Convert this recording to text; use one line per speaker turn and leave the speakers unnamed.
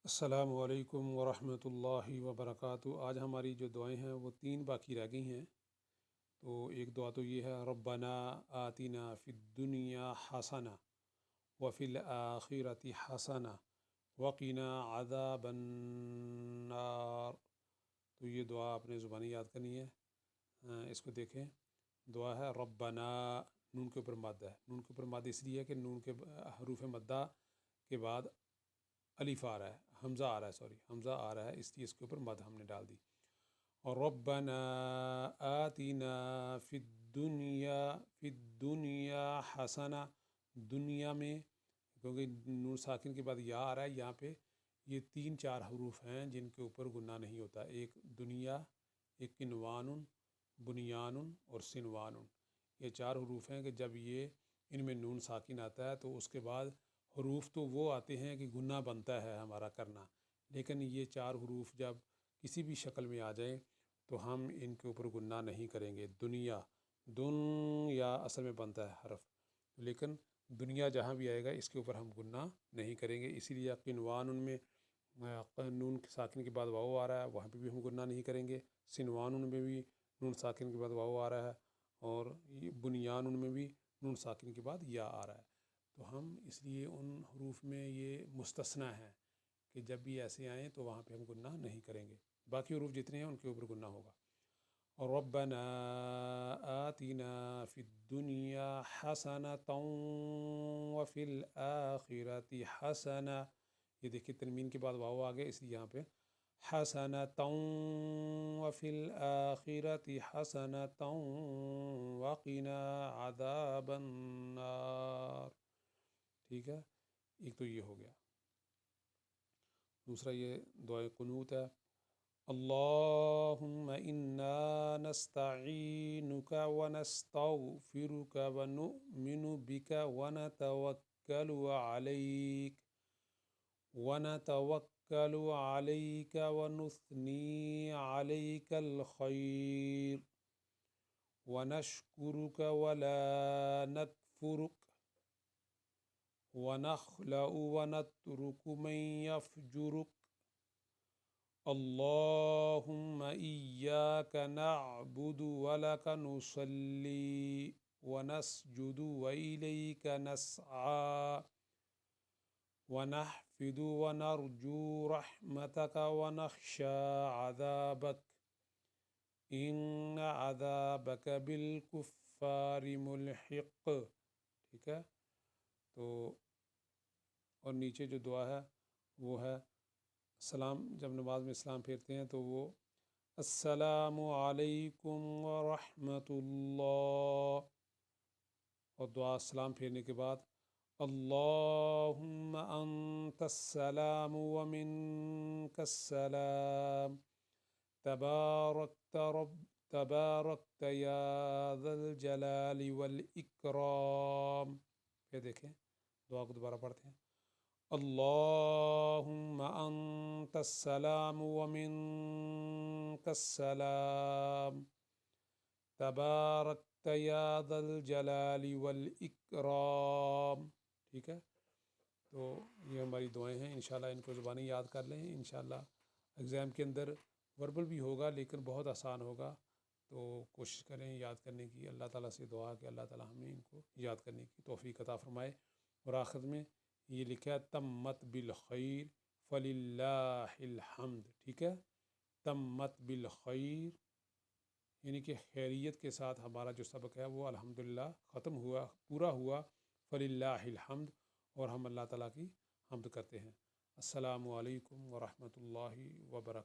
السلام علیکم ورحمۃ اللہ وبرکاتہ۔ آج ہماری جو دعائیں ہیں وہ 3 باقی رہ گئی ہیں۔ تو ایک دعا تو یہ ہے ربنا آتنا فی الدنیا حسنہ وفی الآخرۃ حسنہ وقنا عذاب النار۔ تو یہ دعا آپ نے زبانی یاد کرنی ہے۔ اس کو دیکھیں، دعا ہے ربنا، نون کے اوپر مد ہے۔ نون کے اوپر مد اس لیے ہے کہ نون کے حروف مدہ کے بعد الف آ رہا ہے، حمزہ آ رہا ہے، حمزہ آ رہا ہے، اس لیے اس کے اوپر مد ہم نے ڈال دی۔ اور ربنا آتنا فی الدنیا حسنہ، دنیا میں، کیونکہ نون ساکن کے بعد یا آ رہا ہے، یہاں پہ یہ 3-4 حروف ہیں جن کے اوپر گناہ نہیں ہوتا۔ ایک دنیا، ایک کنوان، بنیان اور سنوان۔ یہ 4 حروف ہیں کہ جب یہ ان میں نون ساکن آتا ہے تو اس کے بعد حروف تو وہ آتے ہیں کہ گناہ بنتا ہے ہمارا کرنا، لیکن یہ 4 حروف جب کسی بھی شکل میں آ جائیں تو ہم ان کے اوپر گناہ نہیں کریں گے۔ دنیا، دنیا اصل میں بنتا ہے حرف، لیکن دنیا جہاں بھی آئے گا اس کے اوپر ہم گناہ نہیں کریں گے۔ اسی لیے قنوان ان میں نون ساکن کے بعد واو آ رہا ہے، وہاں پہ بھی ہم گناہ نہیں کریں گے۔ سنوان ان میں بھی نون ساکن کے بعد واو آ رہا ہے، اور بنیان ان میں بھی نون ساکن کے بعد یا آ رہا ہے۔ تو ہم اس لیے ان حروف میں یہ مستثنیٰ ہے کہ جب بھی ایسے آئیں تو وہاں پہ ہم گناہ نہیں کریں گے۔ باقی حروف جتنے ہیں ان کے اوپر گناہ ہوگا۔ اور ربنا آتنا فی الدنیا حسنۃ وفی الآخرۃ حسنہ، یہ دیکھیے تنوین کے بعد واو آ گئے، اس لیے یہاں پہ حسنۃ وفی الآخرۃ حسنۃ وقنا عذاب النار۔ ٹھیک ہے، ایک تو یہ ہو گیا۔ دوسرا یہ دعائے قنوت ہے، اللہم انا نستعینک ونستغفرک ونؤمن بک ونتوکل علیک ونثنی علیک الخیر ونشکرک ولا نکفرک ونخلع ونترک من یفجرک اللہم ایاک نعبد ولک نصلی ونسجد والیک نسعی ونحفد ونرجو رحمتک ونخشى عذابک ان عذابک بالکفار ملحق۔ ٹھیک ہے، تو اور نیچے جو دعا ہے وہ ہے سلام، جب نماز میں اسلام پھیرتے ہیں تو وہ السلام علیکم ورحمۃ اللہ، اور دعا سلام پھیرنے کے بعد اللہم انت السلام ومنک السلام تبارکت یا ذا الجلال والاکرام۔ پھر دیکھیں دعا کو دوبارہ پڑھتے ہیں، اللہم انت السلام ومنک السلام تبارکت یا ذا الجلال والاکرام۔ ٹھیک ہے، تو یہ ہماری دعائیں ہیں، انشاءاللہ ان کو زبانی یاد کر لیں۔ انشاءاللہ ایگزام کے اندر وربل بھی ہوگا لیکن بہت آسان ہوگا، تو کوشش کریں یاد کرنے کی۔ اللہ تعالیٰ سے دعا کہ اللہ تعالیٰ ہمیں ان کو یاد کرنے کی توفیق عطا فرمائے۔ اور آخر میں یہ لکھا ہے تمت بالخیر فللہ الحمد۔ ٹھیک ہے، تمت بالخیر یعنی کہ خیریت کے ساتھ ہمارا جو سبق ہے وہ الحمدللہ ختم ہوا، پورا ہوا، فللہ الحمد، اور ہم اللہ تعالیٰ کی حمد کرتے ہیں۔ السلام علیکم ورحمۃ اللہ وبرکاتہ۔